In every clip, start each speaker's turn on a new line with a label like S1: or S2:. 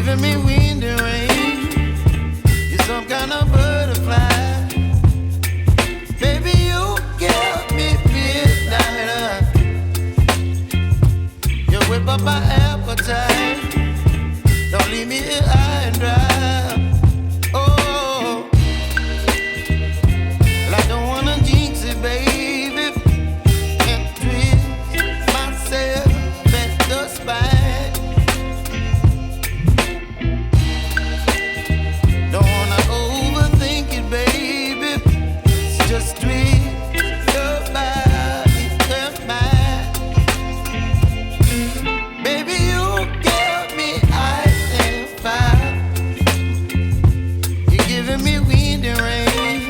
S1: giving me wind and rain. You're some kind of butterfly. Baby, you give me midnight. You whip up my appetite. Don't leave me here high and dry. Oh, well, I don't wanna jinx it, baby. Can't twist myself at the spine. Don't wanna overthink it, baby. It's just twist your body and mine. Baby, you give me ice and fire. You're giving me wind and rain.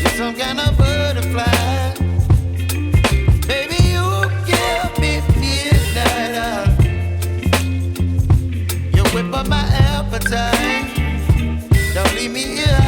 S1: You're some kind of butterfly. Baby, you give me midnight. You whip up my appetite. Don't leave me here